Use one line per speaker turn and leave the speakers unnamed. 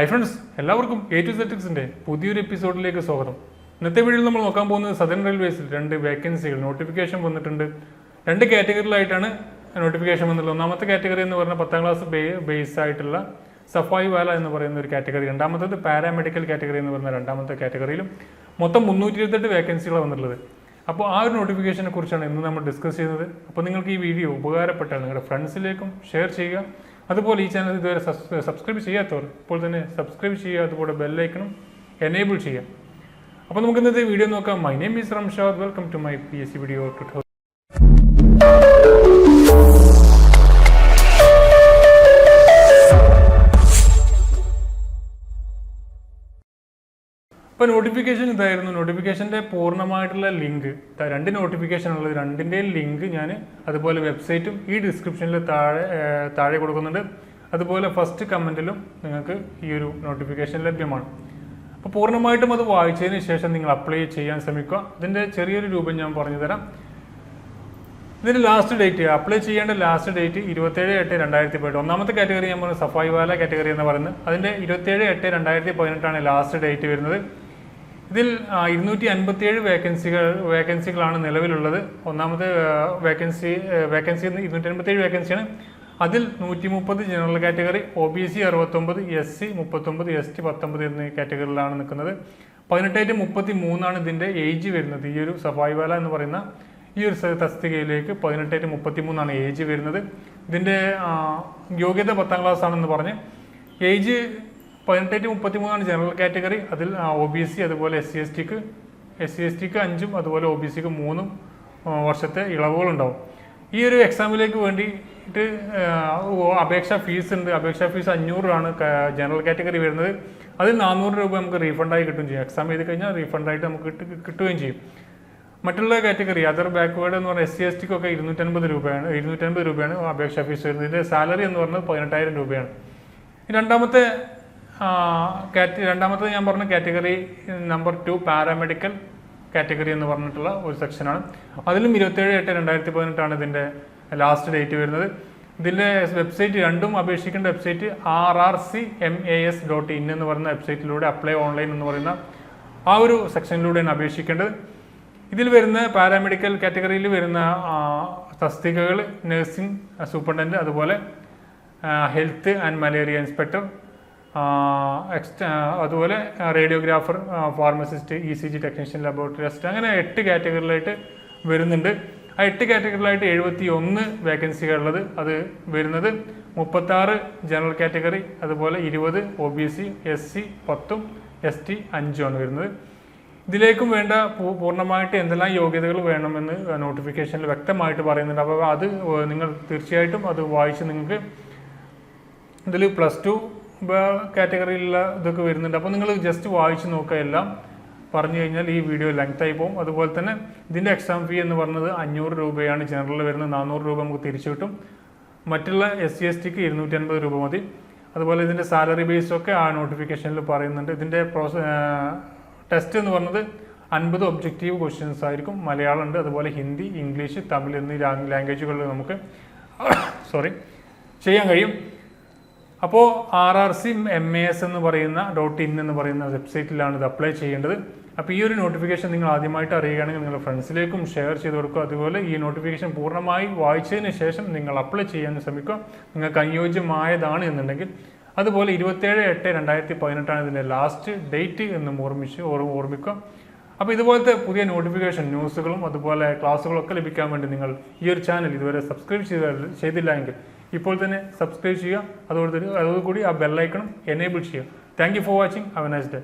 Hi friends, എല്ലാവർക്കും A to Z Ticksന്റെ പുതിയൊരു എപ്പിസോഡിലേക്ക് സ്വാഗതം. ഇന്നത്തെ വീഡിയോയിൽ നമ്മൾ നോക്കാൻ പോകുന്നത് സദേൺ റെയിൽവേസിൽ 2 വേക്കൻസികൾ നോട്ടിഫിക്കേഷൻ വന്നിട്ടുണ്ട്. 2 കാറ്റഗറിയിലായിട്ടാണ് നോട്ടിഫിക്കേഷൻ വന്നിട്ടുള്ളത്. ഒന്നാമത്തെ കാറ്റഗറി എന്ന് പറഞ്ഞാൽ 10ാം ക്ലാസ് ബേസ് ആയിട്ടുള്ള സഫായി വാല എന്ന് പറയുന്ന ഒരു കാറ്റഗറി, രണ്ടാമത്തേത് പാരാമെഡിക്കൽ കാറ്റഗറി എന്ന് പറയുന്ന രണ്ടാമത്തെ കാറ്റഗറിയിലും മൊത്തം 328 വേക്കൻസികളാണ് വന്നിട്ടുള്ളത്. അപ്പോൾ ആ ഒരു നോട്ടിഫിക്കേഷനെ കുറിച്ചാണ് ഇന്ന് നമ്മൾ ഡിസ്കസ് ചെയ്യുന്നത്. അപ്പോൾ നിങ്ങൾക്ക് ഈ വീഡിയോ ഉപകാരപ്പെട്ടാൽ നിങ്ങളുടെ ഫ്രണ്ട്സിലേക്കും ഷെയർ ചെയ്യുക. അതുപോലെ ഈ ചാനൽ ഇതുവരെ സബ്സ്ക്രൈബ് ചെയ്യാത്തവർ ഇപ്പോൾ തന്നെ സബ്സ്ക്രൈബ് ചെയ്യുക. അതുപോലെ ബെല്ലൈക്കണും എനേബിൾ ചെയ്യുക. അപ്പോൾ നമുക്ക് ഇന്നത്തെ വീഡിയോ നോക്കാം. My name is Ramshad. Welcome to my PSC video tutorial. ഇപ്പോൾ നോട്ടിഫിക്കേഷൻ ഇതായിരുന്നു. നോട്ടിഫിക്കേഷൻ്റെ പൂർണ്ണമായിട്ടുള്ള ലിങ്ക്, 2 നോട്ടിഫിക്കേഷൻ ഉള്ളത്, 2ൻ്റെയും ലിങ്ക് ഞാൻ അതുപോലെ വെബ്സൈറ്റും ഈ ഡിസ്ക്രിപ്ഷനിൽ താഴെ കൊടുക്കുന്നുണ്ട്. അതുപോലെ ഫസ്റ്റ് കമൻറ്റിലും നിങ്ങൾക്ക് ഈ ഒരു നോട്ടിഫിക്കേഷൻ ലഭ്യമാണ്. അപ്പോൾ പൂർണ്ണമായിട്ടും അത് വായിച്ചതിന് ശേഷം നിങ്ങൾ അപ്ലൈ ചെയ്യാൻ ശ്രമിക്കുക. ഇതിൻ്റെ ചെറിയൊരു രൂപം ഞാൻ പറഞ്ഞു തരാം. ഇതിൻ്റെ ലാസ്റ്റ് ഡേറ്റ്, അപ്ലൈ ചെയ്യേണ്ട ലാസ്റ്റ് ഡേറ്റ് 27/8/2018. ഒന്നാമത്തെ കാറ്റഗറി ഞാൻ പറഞ്ഞു സഫായി വാല കാറ്റഗറി എന്ന് പറയുന്നത്. അതിൻ്റെ 27/8/2018 ലാസ്റ്റ് ഡേറ്റ് വരുന്നത്. ഇതിൽ 257 വേക്കൻസികളാണ് നിലവിലുള്ളത്. ഒന്നാമത്തെ വേക്കൻസി 257 വേക്കൻസിയാണ്. അതിൽ 130 general category, OBC 69, SC 39, ST 19 എന്നീ കാറ്റഗറിയിലാണ് നിൽക്കുന്നത്. 18-33 ഇതിൻ്റെ ഏജ് വരുന്നത്. ഈ ഒരു സഫായി വാല എന്ന് പറയുന്ന ഈ ഒരു തസ്തികയിലേക്ക് 18-33 ഏജ് വരുന്നത്. ഇതിൻ്റെ യോഗ്യത 10ാം ക്ലാസ് ആണെന്ന് പറഞ്ഞ് ഏജ് 18-33 ജനറൽ കാറ്റഗറി. അതിൽ OBC അതുപോലെ SC ST 5 അതുപോലെ OBC 3 വർഷത്തെ ഇളവുകളുണ്ടാവും. ഈ ഒരു എക്സാമിലേക്ക് വേണ്ടിയിട്ട് അപേക്ഷാ ഫീസ് ഉണ്ട്. അപേക്ഷാ ഫീസ് 500 ജനറൽ കാറ്റഗറി വരുന്നത്. അതിൽ 400 രൂപ നമുക്ക് റീഫണ്ടായി കിട്ടുകയും ചെയ്യും. എക്സാം എഴുതി കഴിഞ്ഞാൽ റീഫണ്ടായിട്ട് നമുക്ക് കിട്ടുകയും ചെയ്യും. മറ്റുള്ള കാറ്റഗറി അതർ ബാക്ക്വേർഡ് എന്ന് പറഞ്ഞാൽ SC ST 250 രൂപയാണ് അപേക്ഷാ ഫീസ് വരുന്നത്. ഇതിൻ്റെ സാലറി എന്ന് പറഞ്ഞത് 18,000 രൂപയാണ്. രണ്ടാമത്തെ ഞാൻ പറഞ്ഞ കാറ്റഗറി നമ്പർ 2 പാരാമെഡിക്കൽ കാറ്റഗറി എന്ന് പറഞ്ഞിട്ടുള്ള ഒരു സെക്ഷനാണ്. അതിലും 27/8/2018 ഇതിൻ്റെ ലാസ്റ്റ് ഡേറ്റ് വരുന്നത്. ഇതിൻ്റെ വെബ്സൈറ്റ്, രണ്ടും അപേക്ഷിക്കേണ്ട വെബ്സൈറ്റ് rrcmas.in എന്ന് പറയുന്ന വെബ്സൈറ്റിലൂടെ അപ്ലൈ ഓൺലൈൻ എന്ന് പറയുന്ന ആ ഒരു സെക്ഷനിലൂടെയാണ് അപേക്ഷിക്കേണ്ടത്. ഇതിൽ വരുന്ന പാരാമെഡിക്കൽ കാറ്റഗറിയിൽ വരുന്ന തസ്തികകൾ നഴ്സിംഗ് സൂപ്രണ്ടൻറ്റ്, അതുപോലെ ഹെൽത്ത് ആൻഡ് മലേറിയ ഇൻസ്പെക്ടർ, അതുപോലെ radiographer, pharmacist, ECG technician, laboratory assistant, അങ്ങനെ 8 കാറ്റഗറിയിലായിട്ട് വരുന്നുണ്ട്. ആ 8 കാറ്റഗറിയിലായിട്ട് 71 വേക്കൻസികളുള്ളത്. അത് വരുന്നത് 36 ജനറൽ കാറ്റഗറി, അതുപോലെ 20 OBC, SC 10, ST 5 വരുന്നത്. ഇതിലേക്കും വേണ്ട പൂർണ്ണമായിട്ട് എന്തെല്ലാം യോഗ്യതകൾ വേണമെന്ന് നോട്ടിഫിക്കേഷനിൽ വ്യക്തമായിട്ട് പറയുന്നുണ്ട്. അപ്പോൾ അത് നിങ്ങൾ തീർച്ചയായിട്ടും അത് വായിച്ച് നിങ്ങൾക്ക് ഇതിൽ +2 കാറ്റഗറിയിലുള്ള ഇതൊക്കെ വരുന്നുണ്ട്. അപ്പോൾ നിങ്ങൾ ജസ്റ്റ് വായിച്ച് നോക്കുക. എല്ലാം പറഞ്ഞു കഴിഞ്ഞാൽ ഈ വീഡിയോ ലെങ്തായി പോകും. അതുപോലെ തന്നെ ഇതിൻ്റെ എക്സാം ഫീ എന്ന് പറഞ്ഞത് 500 രൂപയാണ്. ജനറലിൽ വരുന്നത് 400 രൂപ നമുക്ക് തിരിച്ചു കിട്ടും. മറ്റുള്ള SC ST 250 രൂപ മതി. അതുപോലെ ഇതിൻ്റെ സാലറി ബേസൊക്കെ ആ നോട്ടിഫിക്കേഷനിൽ പറയുന്നുണ്ട്. ഇതിൻ്റെ ടെസ്റ്റ് എന്ന് പറഞ്ഞത് 50 ഒബ്ജക്റ്റീവ് ക്വസ്റ്റ്യൻസ് ആയിരിക്കും. മലയാളം ഉണ്ട്, അതുപോലെ ഹിന്ദി, ഇംഗ്ലീഷ്, തമിഴ് എന്നീ ലാംഗ്വേജുകളിൽ നമുക്ക് ചെയ്യാൻ കഴിയും. അപ്പോൾ rrcmas എന്ന് പറയുന്ന .in എന്ന് പറയുന്ന വെബ്സൈറ്റിലാണ് ഇത് അപ്ലൈ ചെയ്യേണ്ടത്. അപ്പോൾ ഈ ഒരു നോട്ടിഫിക്കേഷൻ നിങ്ങൾ ആദ്യമായിട്ട് അറിയുകയാണെങ്കിൽ നിങ്ങളുടെ ഫ്രണ്ട്സിലേക്കും ഷെയർ ചെയ്ത് കൊടുക്കുക. അതുപോലെ ഈ നോട്ടിഫിക്കേഷൻ പൂർണ്ണമായി വായിച്ചതിന് ശേഷം നിങ്ങൾ അപ്ലൈ ചെയ്യാൻ ശ്രമിക്കുക, നിങ്ങൾക്ക് അനുയോജ്യമായതാണ് എന്നുണ്ടെങ്കിൽ. അതുപോലെ 27/8/2018 ഇതിൻ്റെ ലാസ്റ്റ് ഡേറ്റ് എന്ന് ഓർമ്മിക്കുക. അപ്പോൾ ഇതുപോലത്തെ പുതിയ നോട്ടിഫിക്കേഷൻ ന്യൂസുകളും അതുപോലെ ക്ലാസ്സുകളൊക്കെ ലഭിക്കാൻ വേണ്ടി നിങ്ങൾ ഈ ഒരു ചാനൽ ഇതുവരെ സബ്സ്ക്രൈബ് ചെയ്തില്ല എങ്കിൽ ഇപ്പോൾ തന്നെ സബ്സ്ക്രൈബ് ചെയ്യുക. അതോടുകൂടി ആ ബെല്ലൈക്കണും എനേബിൾ ചെയ്യുക. Thank you for watching. Have A nice day.